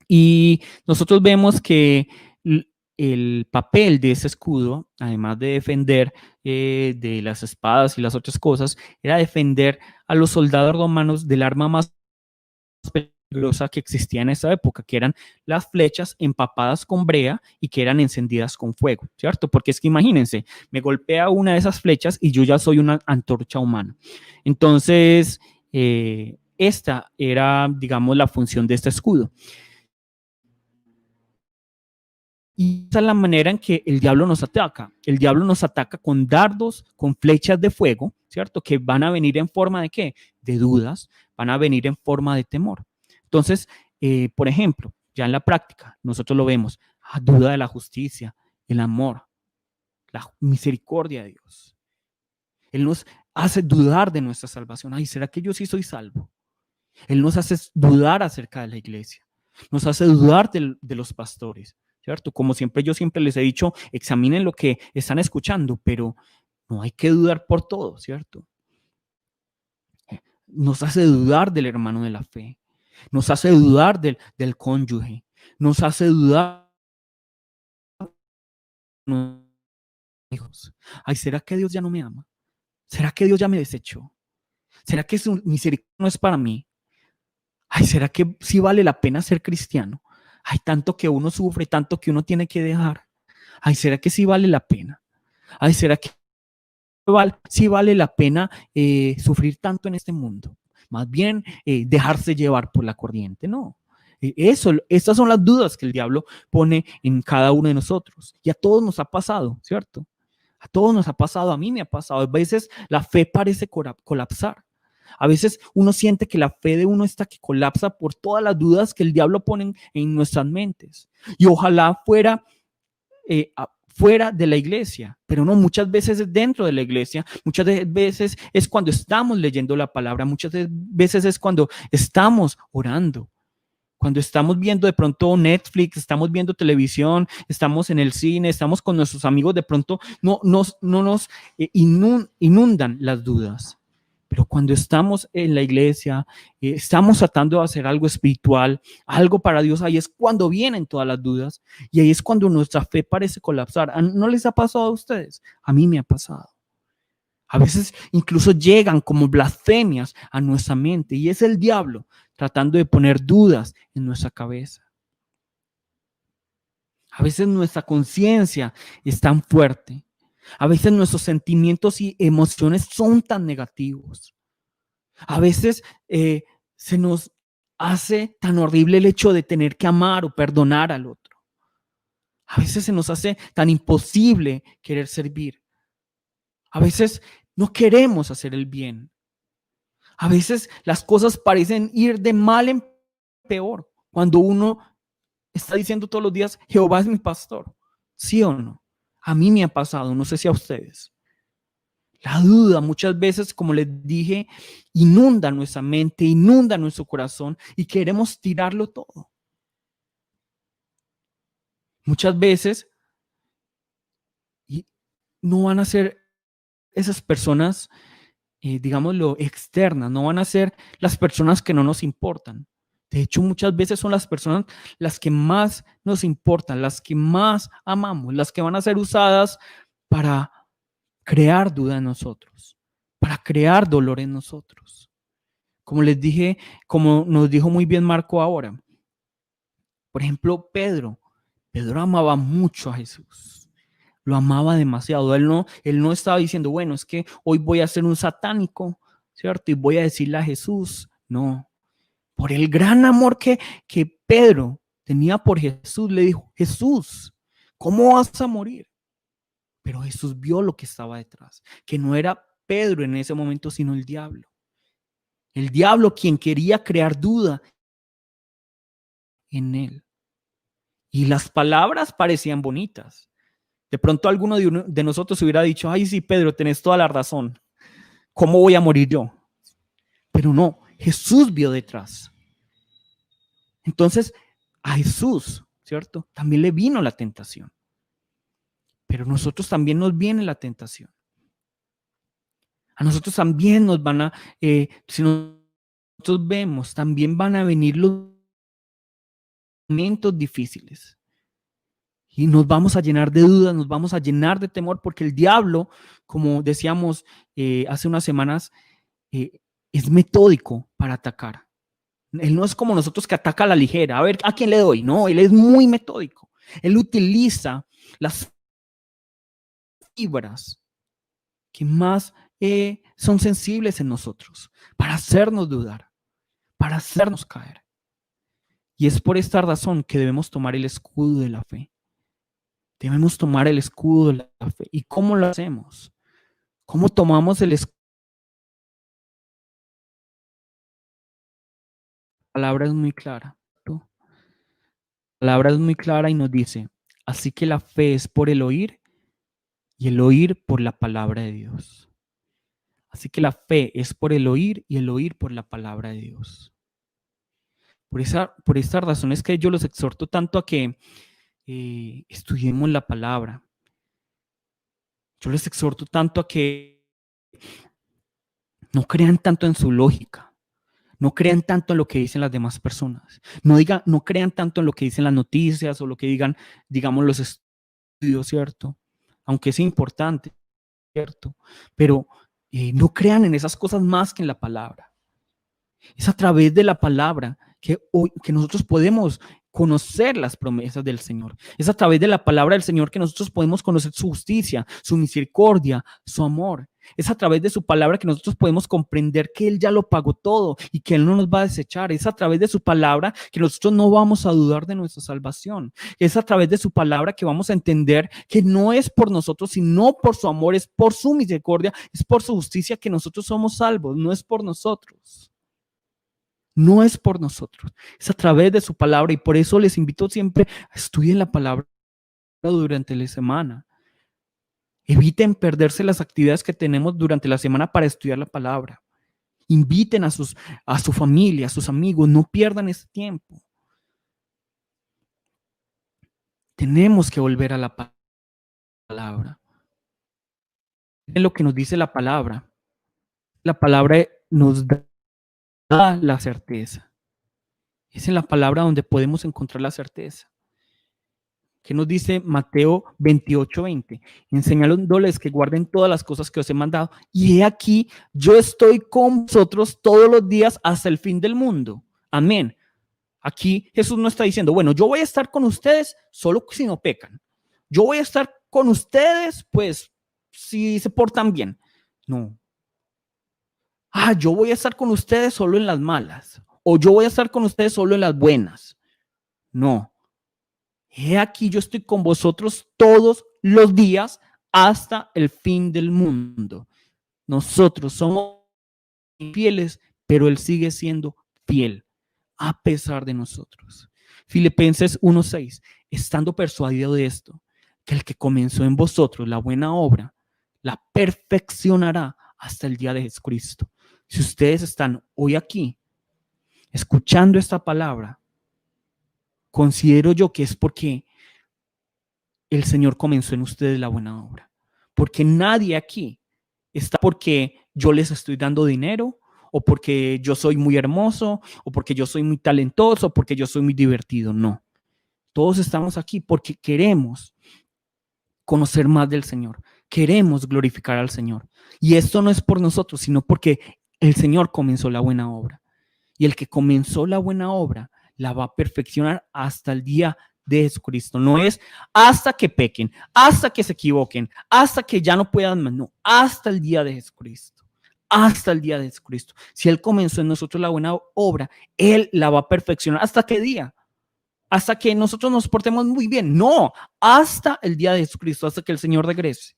Y nosotros vemos que el papel de ese escudo, además de defender de las espadas y las otras cosas, era defender a los soldados romanos del arma más peligrosa que existía en esa época, que eran las flechas empapadas con brea y que eran encendidas con fuego, ¿cierto? Porque es que imagínense, me golpea una de esas flechas y yo ya soy una antorcha humana. Entonces, esta era, digamos, la función de este escudo. Y esa es la manera en que el diablo nos ataca. El diablo nos ataca con dardos, con flechas de fuego, ¿cierto? Que van a venir en forma de ¿qué? De dudas, van a venir en forma de temor. Entonces, por ejemplo, ya en la práctica, nosotros lo vemos, a duda de la justicia, el amor, la misericordia de Dios. Él nos hace dudar de nuestra salvación. Ay, ¿será que yo sí soy salvo? Él nos hace dudar acerca de la iglesia, nos hace dudar de los pastores, ¿cierto? Como siempre, yo siempre les he dicho, examinen lo que están escuchando, pero no hay que dudar por todo, ¿cierto? Nos hace dudar del hermano de la fe, nos hace dudar del cónyuge, nos hace dudar de los hijos. Ay, ¿será que Dios ya no me ama? ¿Será que Dios ya me desechó? ¿Será que su misericordia no es para mí? Ay, ¿será que sí vale la pena ser cristiano? Hay tanto que uno sufre, tanto que uno tiene que dejar. Ay, ¿será que sí vale la pena? Ay, ¿será que sí vale la pena sufrir tanto en este mundo? Más bien dejarse llevar por la corriente, no. Estas son las dudas que el diablo pone en cada uno de nosotros. Y a todos nos ha pasado, ¿cierto? A todos nos ha pasado, a mí me ha pasado. A veces la fe parece colapsar. A veces uno siente que la fe de uno está que colapsa por todas las dudas que el diablo pone en nuestras mentes. Y ojalá fuera fuera de la iglesia, pero no, muchas veces es dentro de la iglesia, muchas veces es cuando estamos leyendo la palabra, muchas veces es cuando estamos orando. Cuando estamos viendo de pronto Netflix, estamos viendo televisión, estamos en el cine, estamos con nuestros amigos, de pronto no nos inundan las dudas. Pero cuando estamos en la iglesia, estamos tratando de hacer algo espiritual, algo para Dios, ahí es cuando vienen todas las dudas y ahí es cuando nuestra fe parece colapsar. ¿No les ha pasado a ustedes? A mí me ha pasado. A veces incluso llegan como blasfemias a nuestra mente y es el diablo tratando de poner dudas en nuestra cabeza. A veces nuestra conciencia es tan fuerte. A veces nuestros sentimientos y emociones son tan negativos. A veces se nos hace tan horrible el hecho de tener que amar o perdonar al otro. A veces se nos hace tan imposible querer servir. A veces no queremos hacer el bien. A veces las cosas parecen ir de mal en peor cuando uno está diciendo todos los días, Jehová es mi pastor. ¿Sí o no? A mí me ha pasado, no sé si a ustedes. La duda muchas veces, como les dije, inunda nuestra mente, inunda nuestro corazón y queremos tirarlo todo. Muchas veces y no van a ser esas personas, digámoslo, externas, no van a ser las personas que no nos importan. De hecho, muchas veces son las personas las que más nos importan, las que más amamos, las que van a ser usadas para crear duda en nosotros, para crear dolor en nosotros. Como les dije, como nos dijo muy bien Marco ahora, por ejemplo, Pedro amaba mucho a Jesús, lo amaba demasiado. Él no estaba diciendo, bueno, es que hoy voy a ser un satánico, ¿cierto? Y voy a decirle a Jesús, no, por el gran amor que Pedro tenía por Jesús, le dijo, Jesús, ¿cómo vas a morir? Pero Jesús vio lo que estaba detrás, que no era Pedro en ese momento, sino el diablo. El diablo quien quería crear duda en él. Y las palabras parecían bonitas, De pronto alguno de nosotros hubiera dicho, ay, sí, Pedro, tenés toda la razón. ¿Cómo voy a morir yo? Pero no, Jesús vio detrás. Entonces, a Jesús, ¿cierto? También le vino la tentación. Pero a nosotros también nos viene la tentación. A nosotros también nos van a, si nosotros vemos, también van a venir los momentos difíciles. Y nos vamos a llenar de dudas, nos vamos a llenar de temor, porque el diablo, como decíamos hace unas semanas, es metódico para atacar. Él no es como nosotros que ataca a la ligera. A ver, ¿a quién le doy? No, él es muy metódico. Él utiliza las fibras que más son sensibles en nosotros para hacernos dudar, para hacernos caer. Y es por esta razón que debemos tomar el escudo de la fe. Debemos tomar el escudo de la fe. ¿Y cómo lo hacemos? ¿Cómo tomamos el escudo? La palabra es muy clara. La palabra es muy clara y nos dice, así que la fe es por el oír y el oír por la palabra de Dios. Así que la fe es por el oír y el oír por la palabra de Dios. Por esta razón es que yo los exhorto tanto a que estudiemos la palabra. Yo les exhorto tanto a que no crean tanto en su lógica. No crean tanto en lo que dicen las demás personas. No crean tanto en lo que dicen las noticias o lo que digan, digamos, los estudios, ¿cierto? Aunque es importante, ¿cierto? Pero no crean en esas cosas más que en la palabra. Es a través de la palabra que nosotros podemos conocer las promesas del Señor. Es a través de la palabra del Señor que nosotros podemos conocer su justicia, su misericordia, su amor. Es a través de su palabra que nosotros podemos comprender que Él ya lo pagó todo y que Él no nos va a desechar. Es a través de su palabra que nosotros no vamos a dudar de nuestra salvación. Es a través de su palabra que vamos a entender que no es por nosotros, sino por su amor, es por su misericordia, es por su justicia que nosotros somos salvos, no es por nosotros. No es por nosotros, es a través de su palabra y por eso les invito siempre a estudiar la palabra durante la semana. Eviten perderse las actividades que tenemos durante la semana para estudiar la palabra. Inviten a su familia, a sus amigos, no pierdan ese tiempo. Tenemos que volver a la palabra. Es lo que nos dice la palabra. La palabra nos da la certeza. Es en la palabra donde podemos encontrar la certeza. ¿Qué nos dice Mateo 28:20? Enseñándoles que guarden todas las cosas que os he mandado. Y he aquí, yo estoy con vosotros todos los días hasta el fin del mundo. Amén. Aquí Jesús no está diciendo, bueno, yo voy a estar con ustedes solo si no pecan. Yo voy a estar con ustedes, pues, si se portan bien. No. Yo voy a estar con ustedes solo en las malas. O yo voy a estar con ustedes solo en las buenas. No. He aquí, yo estoy con vosotros todos los días hasta el fin del mundo. Nosotros somos fieles, pero Él sigue siendo fiel a pesar de nosotros. Filipenses 1:6, estando persuadido de esto, que el que comenzó en vosotros la buena obra, la perfeccionará hasta el día de Jesucristo. Si ustedes están hoy aquí, escuchando esta palabra, considero yo que es porque el Señor comenzó en ustedes la buena obra. Porque nadie aquí está porque yo les estoy dando dinero, o porque yo soy muy hermoso, o porque yo soy muy talentoso, o porque yo soy muy divertido. No. Todos estamos aquí porque queremos conocer más del Señor. Queremos glorificar al Señor. Y esto no es por nosotros, sino porque el Señor comenzó la buena obra. Y el que comenzó la buena obra la va a perfeccionar hasta el día de Jesucristo. No es hasta que pequen, hasta que se equivoquen, hasta que ya no puedan más. No, hasta el día de Jesucristo. Hasta el día de Jesucristo. Si Él comenzó en nosotros la buena obra, Él la va a perfeccionar. ¿Hasta qué día? Hasta que nosotros nos portemos muy bien. No, hasta el día de Jesucristo, hasta que el Señor regrese.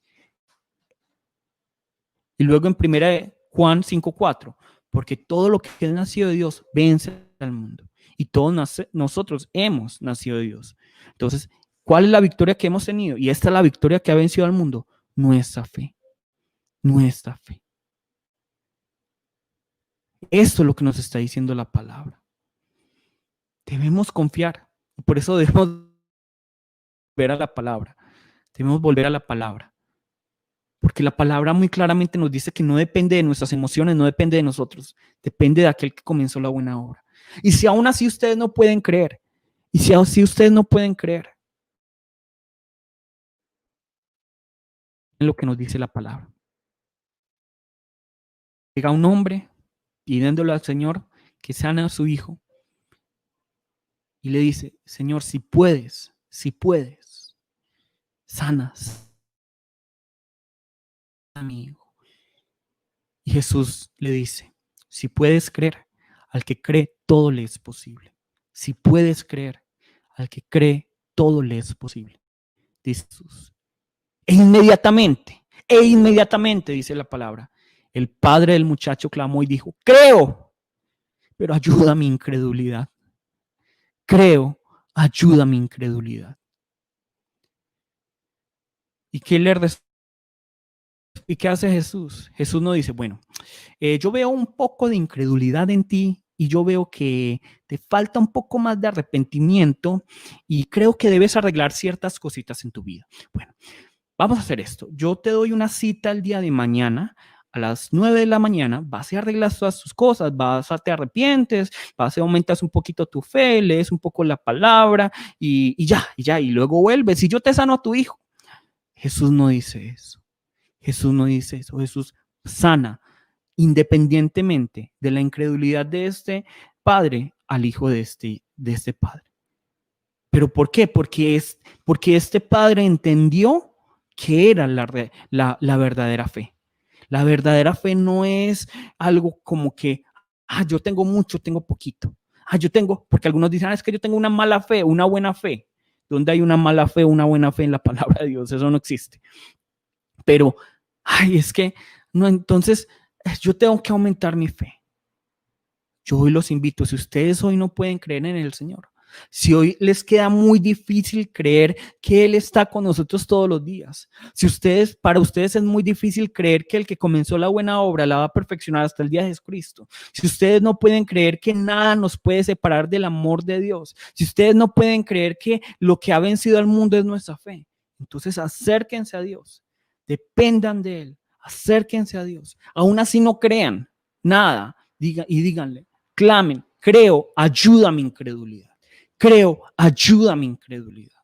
Y luego en 1 Juan 5:4, porque todo lo que es nacido de Dios vence al mundo. Y todos nosotros hemos nacido de Dios. Entonces, ¿Cuál es la victoria que hemos tenido? Y esta es la victoria que ha vencido al mundo. Nuestra fe, nuestra fe. Esto es lo que nos está diciendo la palabra. Debemos confiar. Por eso debemos volver a la palabra. Debemos volver a la palabra. Porque la palabra muy claramente nos dice que no depende de nuestras emociones, no depende de nosotros. Depende de aquel que comenzó la buena obra. Y si aún así ustedes no pueden creer, y si aún así ustedes no pueden creer en lo que nos dice la palabra. Llega un hombre pidiéndole al Señor que sane a su hijo. Y le dice, Señor, si puedes, sanas a mi hijo. Y Jesús le dice, si puedes creer, al que cree, todo le es posible. Si puedes creer, al que cree, todo le es posible, dice Jesús. E inmediatamente, dice la palabra, el padre del muchacho clamó y dijo, creo, pero ayuda a mi incredulidad. Creo, ayuda a mi incredulidad. ¿Y qué le ¿Y qué hace Jesús? Jesús no dice, bueno, yo veo un poco de incredulidad en ti y yo veo que te falta un poco más de arrepentimiento y creo que debes arreglar ciertas cositas en tu vida. Bueno, vamos a hacer esto. Yo te doy una cita el día de mañana a las 9 de la mañana, vas y arreglas todas tus cosas, te arrepientes, vas y aumentas un poquito tu fe, lees un poco la palabra y ya, y luego vuelves y yo te sano a tu hijo. Jesús no dice eso. Jesús no dice eso. Jesús sana independientemente de la incredulidad de este padre al hijo de este padre. ¿Pero por qué? Porque este padre entendió que era la verdadera fe. La verdadera fe no es algo como que, yo tengo mucho, tengo poquito. Yo tengo, porque algunos dicen, es que yo tengo una mala fe, una buena fe. ¿Dónde hay una mala fe, una buena fe en la palabra de Dios? Eso no existe. Pero, es que, no, entonces yo tengo que aumentar mi fe. Yo hoy los invito, si ustedes hoy no pueden creer en el Señor, si hoy les queda muy difícil creer que Él está con nosotros todos los días, si para ustedes es muy difícil creer que el que comenzó la buena obra la va a perfeccionar hasta el día de Jesucristo, si ustedes no pueden creer que nada nos puede separar del amor de Dios, si ustedes no pueden creer que lo que ha vencido al mundo es nuestra fe, entonces acérquense a Dios, dependan de Él, acérquense a Dios, aún así no crean nada, díganle, clamen, creo, ayuda a mi incredulidad. Creo, ayuda a mi incredulidad.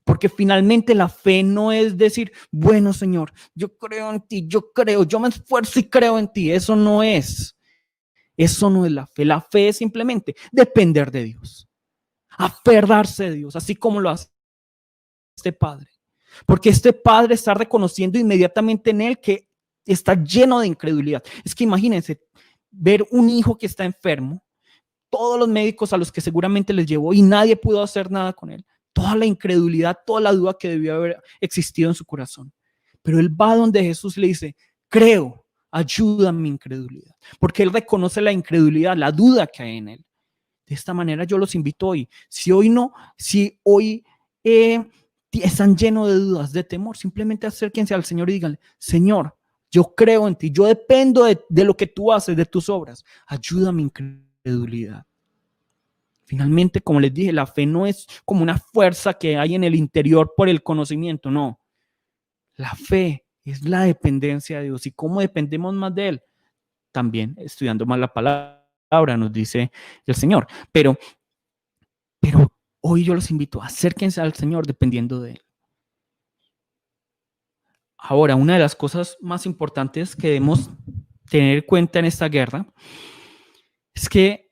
Porque finalmente la fe no es decir, bueno, Señor, yo creo en ti, yo me esfuerzo y creo en ti. Eso no es la fe. La fe es simplemente depender de Dios, aferrarse de Dios, así como lo hace este padre. Porque este padre está reconociendo inmediatamente en él que está lleno de incredulidad. Es que imagínense ver un hijo que está enfermo, todos los médicos a los que seguramente les llevó y nadie pudo hacer nada con él. Toda la incredulidad, toda la duda que debió haber existido en su corazón. Pero él va donde Jesús le dice, creo, ayuda a mi incredulidad. Porque él reconoce la incredulidad, la duda que hay en él. De esta manera yo los invito hoy. Si hoy están llenos de dudas, de temor, simplemente acérquense al Señor y díganle, Señor, yo creo en ti, yo dependo de lo que tú haces, de tus obras. Ayuda a mi incredulidad. Finalmente, como les dije, la fe no es como una fuerza que hay en el interior por el conocimiento, no. La fe es la dependencia de Dios. ¿Y cómo dependemos más de Él? También estudiando más la palabra, nos dice el Señor. Pero hoy yo los invito, acérquense al Señor dependiendo de Él. Ahora, una de las cosas más importantes que debemos tener en cuenta en esta guerra es que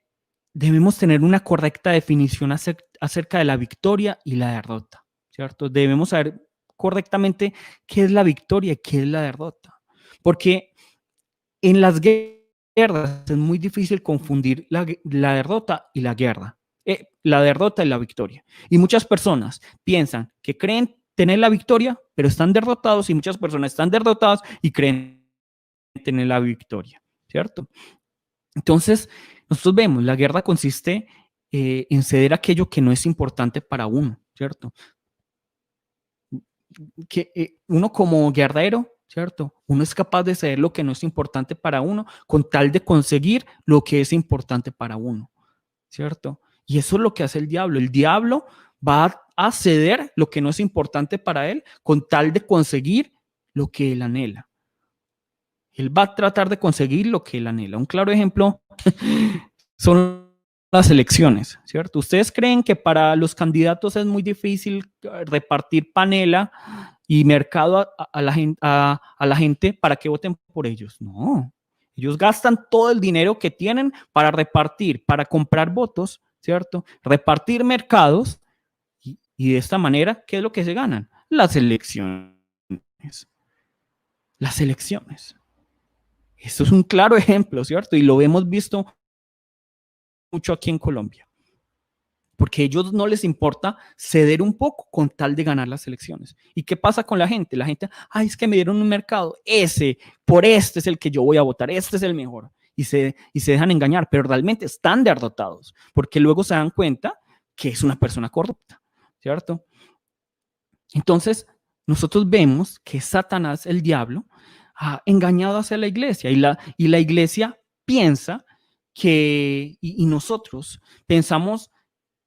debemos tener una correcta definición acerca de la victoria y la derrota, ¿cierto? Debemos saber correctamente qué es la victoria y qué es la derrota, porque en las guerras es muy difícil confundir la derrota y la guerra, la derrota y la victoria. Y muchas personas piensan que creen tener la victoria, pero están derrotados, y muchas personas están derrotadas y creen tener la victoria, ¿cierto? Entonces, nosotros vemos, la guerra consiste en ceder aquello que no es importante para uno, ¿cierto? uno como guerrero, ¿cierto? Uno es capaz de ceder lo que no es importante para uno con tal de conseguir lo que es importante para uno, ¿cierto? Y eso es lo que hace el diablo. El diablo va a ceder lo que no es importante para él con tal de conseguir lo que él anhela. Él va a tratar de conseguir lo que él anhela. Un claro ejemplo son las elecciones, ¿cierto? ¿Ustedes creen que para los candidatos es muy difícil repartir panela y mercado a la gente para que voten por ellos? No. Ellos gastan todo el dinero que tienen para repartir, para comprar votos, ¿cierto? Repartir mercados y de esta manera, ¿qué es lo que se ganan? Las elecciones. Las elecciones. Esto es un claro ejemplo, ¿cierto? Y lo hemos visto mucho aquí en Colombia. Porque a ellos no les importa ceder un poco con tal de ganar las elecciones. ¿Y qué pasa con la gente? La gente, ay, es que me dieron un mercado, por este es el que yo voy a votar, este es el mejor. Y se dejan engañar, pero realmente están derrotados, porque luego se dan cuenta que es una persona corrupta, ¿cierto? Entonces, nosotros vemos que Satanás, el diablo, ha engañado hacia la iglesia y la iglesia piensa y nosotros pensamos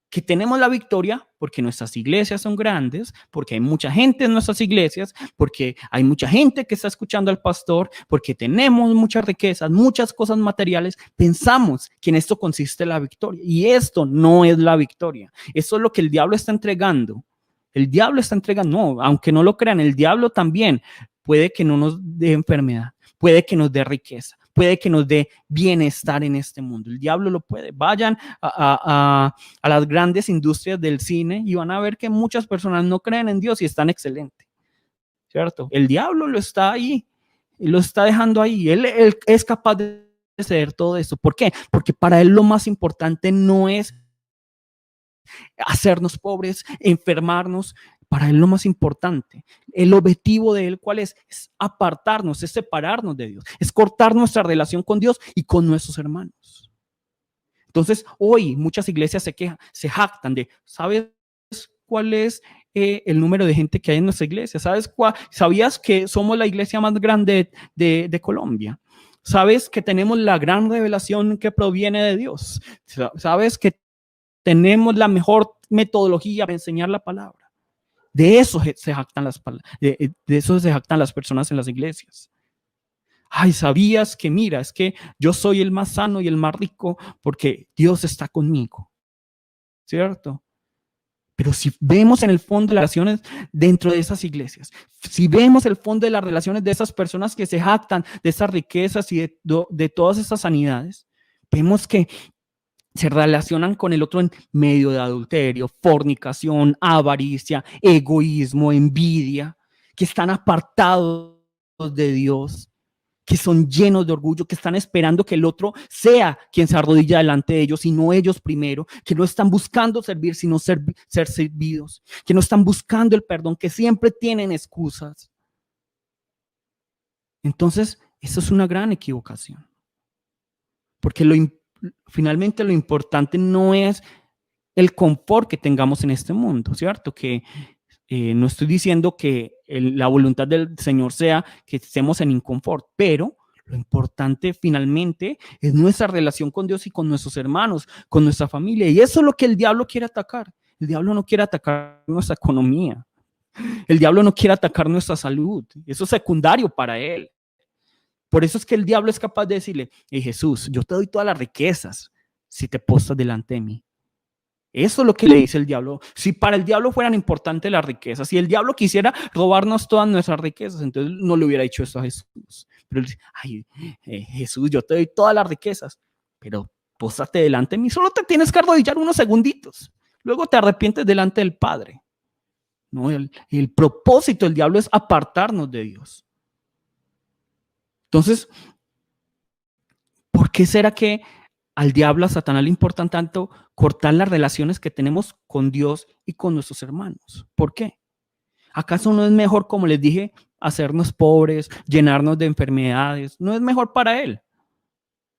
que tenemos la victoria porque nuestras iglesias son grandes, porque hay mucha gente en nuestras iglesias, porque hay mucha gente que está escuchando al pastor, porque tenemos muchas riquezas, muchas cosas materiales. Pensamos que en esto consiste la victoria y esto no es la victoria. Eso es lo que el diablo está entregando. El diablo está entregando, no, aunque no lo crean, el diablo también puede que no nos dé enfermedad, puede que nos dé riqueza, puede que nos dé bienestar en este mundo. El diablo lo puede. Vayan a las grandes industrias del cine y van a ver que muchas personas no creen en Dios y están excelentes, ¿cierto? El diablo lo está ahí, lo está dejando ahí. Él es capaz de ceder todo esto. ¿Por qué? Porque para él lo más importante no es hacernos pobres, enfermarnos. Para él lo más importante, el objetivo de él, ¿cuál es? Es apartarnos, es separarnos de Dios, es cortar nuestra relación con Dios y con nuestros hermanos. Entonces, hoy muchas iglesias se quejan, se jactan de, ¿sabes cuál es el número de gente que hay en nuestra iglesia? ¿Sabías que somos la iglesia más grande de Colombia? ¿Sabes que tenemos la gran revelación que proviene de Dios? ¿Sabes que tenemos la mejor metodología para enseñar la palabra? De eso se jactan de eso se jactan las personas en las iglesias. Ay, ¿sabías que mira, es que yo soy el más sano y el más rico porque Dios está conmigo? ¿Cierto? Pero si vemos en el fondo de las relaciones dentro de esas iglesias, si vemos el fondo de las relaciones de esas personas que se jactan de esas riquezas y de todas esas sanidades, vemos que se relacionan con el otro en medio de adulterio, fornicación, avaricia, egoísmo, envidia, que están apartados de Dios, que son llenos de orgullo, que están esperando que el otro sea quien se arrodilla delante de ellos y no ellos primero, que no están buscando servir, sino ser servidos, que no están buscando el perdón, que siempre tienen excusas. Entonces, eso es una gran equivocación, porque finalmente lo importante no es el confort que tengamos en este mundo, ¿cierto? Que no estoy diciendo que la voluntad del Señor sea que estemos en inconfort, pero lo importante finalmente es nuestra relación con Dios y con nuestros hermanos, con nuestra familia. Y eso es lo que el diablo quiere atacar. El diablo no quiere atacar nuestra economía. El diablo no quiere atacar nuestra salud. Eso es secundario para él. Por eso es que el diablo es capaz de decirle, hey, Jesús, yo te doy todas las riquezas si te postras delante de mí. Eso es lo que le dice el diablo. Si para el diablo fueran importantes las riquezas, si el diablo quisiera robarnos todas nuestras riquezas, entonces no le hubiera dicho eso a Jesús. Pero él dice, ay, Jesús, yo te doy todas las riquezas, pero póstrate delante de mí. Solo te tienes que arrodillar unos segunditos. Luego te arrepientes delante del Padre. No, el propósito del diablo es apartarnos de Dios. Entonces, ¿por qué será que al diablo, a Satanás le importa tanto cortar las relaciones que tenemos con Dios y con nuestros hermanos? ¿Por qué? ¿Acaso no es mejor, como les dije, hacernos pobres, llenarnos de enfermedades? ¿No es mejor para él?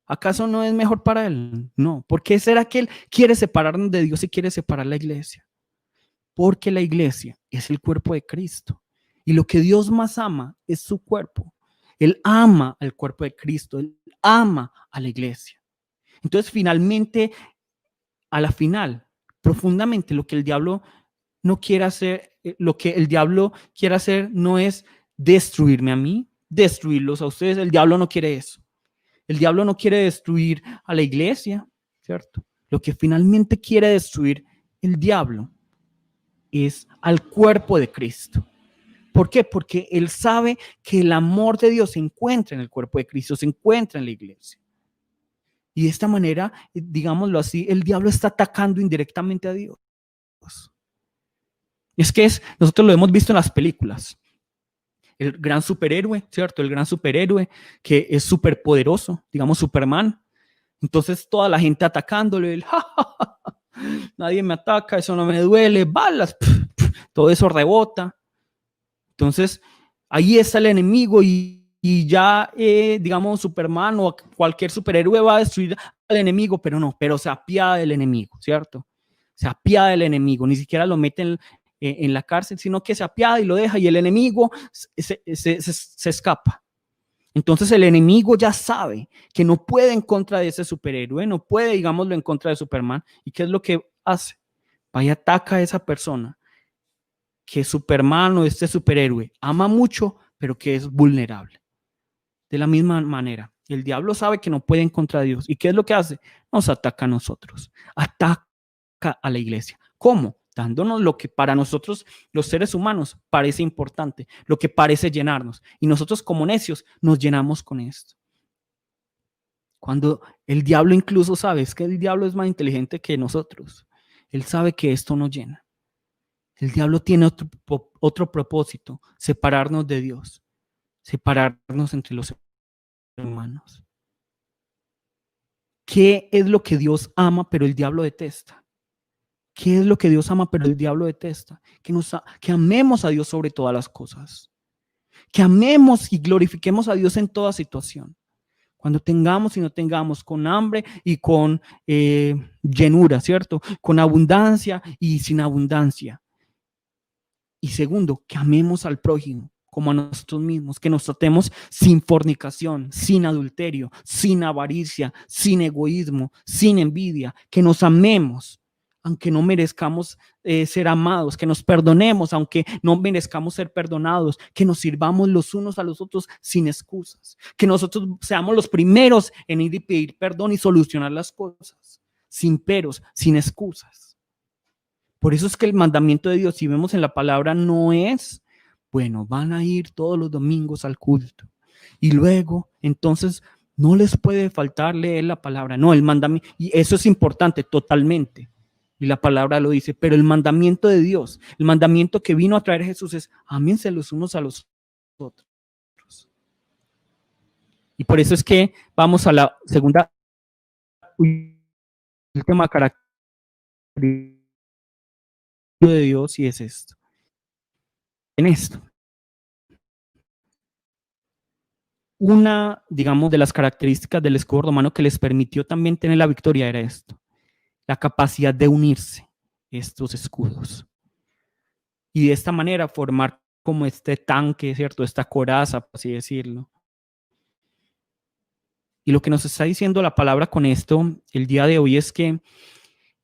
¿Acaso no es mejor para él? No. ¿Por qué será que él quiere separarnos de Dios y quiere separar la iglesia? Porque la iglesia es el cuerpo de Cristo. Y lo que Dios más ama es su cuerpo. Él ama al cuerpo de Cristo, Él ama a la iglesia. Entonces, finalmente, a la final, profundamente, lo que el diablo no quiere hacer, lo que el diablo quiere hacer no es destruirme a mí, destruirlos a ustedes. El diablo no quiere eso. El diablo no quiere destruir a la iglesia, ¿cierto? Lo que finalmente quiere destruir el diablo es al cuerpo de Cristo. ¿Por qué? Porque él sabe que el amor de Dios se encuentra en el cuerpo de Cristo, se encuentra en la iglesia. Y de esta manera, digámoslo así, el diablo está atacando indirectamente a Dios. Es que nosotros lo hemos visto en las películas. El gran superhéroe, ¿cierto? El gran superhéroe que es superpoderoso, digamos Superman. Entonces toda la gente atacándole, él, ¡ja, ja, ja! Nadie me ataca, eso no me duele, balas, todo eso rebota. Entonces ahí está el enemigo y ya, digamos, Superman o cualquier superhéroe va a destruir al enemigo, pero no, pero se apiada del enemigo, ¿cierto? Se apiada del enemigo, ni siquiera lo meten en la cárcel, sino que se apiada y lo deja y el enemigo se escapa. Entonces el enemigo ya sabe que no puede en contra de ese superhéroe, no puede, digámoslo, en contra de Superman. ¿Y qué es lo que hace? Va y ataca a esa persona que Superman o este superhéroe ama mucho, pero que es vulnerable. De la misma manera, el diablo sabe que no puede en contra de Dios. ¿Y qué es lo que hace? Nos ataca a nosotros, ataca a la iglesia. ¿Cómo? Dándonos lo que para nosotros, los seres humanos, parece importante, lo que parece llenarnos. Y nosotros como necios nos llenamos con esto. Cuando el diablo incluso sabe, es que el diablo es más inteligente que nosotros. Él sabe que esto nos llena. El diablo tiene otro propósito, separarnos de Dios, separarnos entre los humanos. ¿Qué es lo que Dios ama, pero el diablo detesta? ¿Qué es lo que Dios ama, pero el diablo detesta? Que amemos a Dios sobre todas las cosas. Que amemos y glorifiquemos a Dios en toda situación. Cuando tengamos y no tengamos, con hambre y con llenura, ¿cierto? Con abundancia y sin abundancia. Y segundo, que amemos al prójimo como a nosotros mismos, que nos tratemos sin fornicación, sin adulterio, sin avaricia, sin egoísmo, sin envidia, que nos amemos, aunque no merezcamos ser amados, que nos perdonemos, aunque no merezcamos ser perdonados, que nos sirvamos los unos a los otros sin excusas, que nosotros seamos los primeros en ir y pedir perdón y solucionar las cosas, sin peros, sin excusas. Por eso es que el mandamiento de Dios, si vemos en la palabra, no es, bueno, van a ir todos los domingos al culto. Y luego, entonces, no les puede faltar leer la palabra. No, el mandamiento, y eso es importante totalmente. Y la palabra lo dice, pero el mandamiento de Dios, el mandamiento que vino a traer Jesús es, ámense los unos a los otros. Y por eso es que vamos a la segunda última característica de Dios y es esto. En esto. Una, digamos, de las características del escudo romano que les permitió también tener la victoria era esto, la capacidad de unirse estos escudos. Y de esta manera formar como este tanque, ¿cierto? Esta coraza, por así decirlo. Y lo que nos está diciendo la palabra con esto el día de hoy es que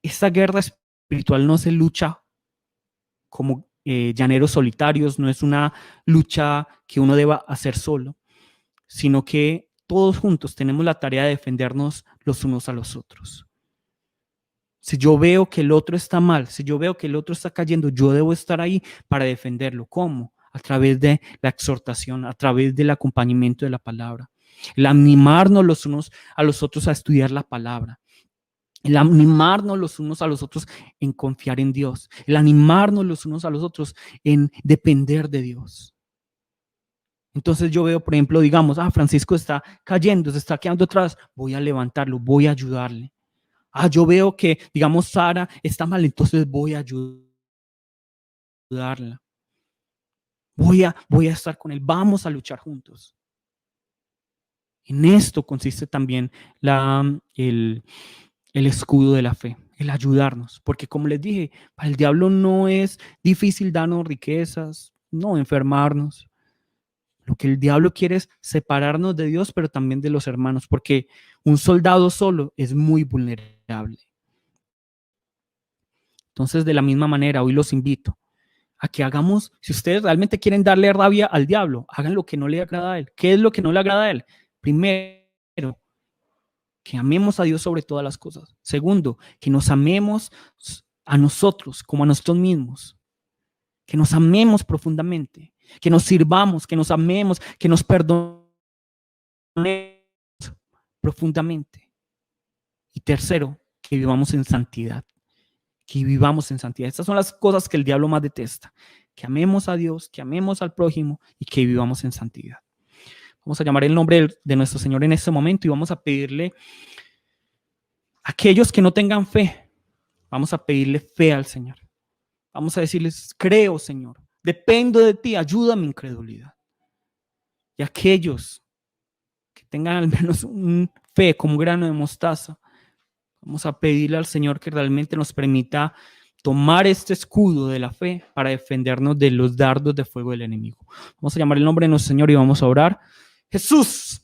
esta guerra espiritual no se lucha como llaneros solitarios, no es una lucha que uno deba hacer solo, sino que todos juntos tenemos la tarea de defendernos los unos a los otros. Si yo veo que el otro está mal, si yo veo que el otro está cayendo, yo debo estar ahí para defenderlo. ¿Cómo? A través de la exhortación, a través del acompañamiento de la palabra. El animarnos los unos a los otros a estudiar la palabra. El animarnos los unos a los otros en confiar en Dios. El animarnos los unos a los otros en depender de Dios. Entonces yo veo, por ejemplo, digamos, Francisco está cayendo, se está quedando atrás, voy a levantarlo, voy a ayudarle. Yo veo que, digamos, Sara está mal, entonces voy a ayudarla. Voy a estar con él, vamos a luchar juntos. En esto consiste también el escudo de la fe, el ayudarnos, porque como les dije, para el diablo no es difícil darnos riquezas, no enfermarnos. Lo que el diablo quiere es separarnos de Dios, pero también de los hermanos, porque un soldado solo es muy vulnerable. Entonces, de la misma manera, hoy los invito a que hagamos, si ustedes realmente quieren darle rabia al diablo, hagan lo que no le agrada a él. ¿Qué es lo que no le agrada a él? Primero, que amemos a Dios sobre todas las cosas. Segundo, que nos amemos a nosotros como a nosotros mismos. Que nos amemos profundamente. Que nos sirvamos, que nos amemos, que nos perdonemos profundamente. Y tercero, que vivamos en santidad. Que vivamos en santidad. Estas son las cosas que el diablo más detesta. Que amemos a Dios, que amemos al prójimo y que vivamos en santidad. Vamos a llamar el nombre de nuestro Señor en este momento y vamos a pedirle a aquellos que no tengan fe, vamos a pedirle fe al Señor. Vamos a decirles, creo, Señor, dependo de ti, ayuda a mi incredulidad. Y aquellos que tengan al menos un fe como un grano de mostaza, vamos a pedirle al Señor que realmente nos permita tomar este escudo de la fe para defendernos de los dardos de fuego del enemigo. Vamos a llamar el nombre de nuestro Señor y vamos a orar. Jesús,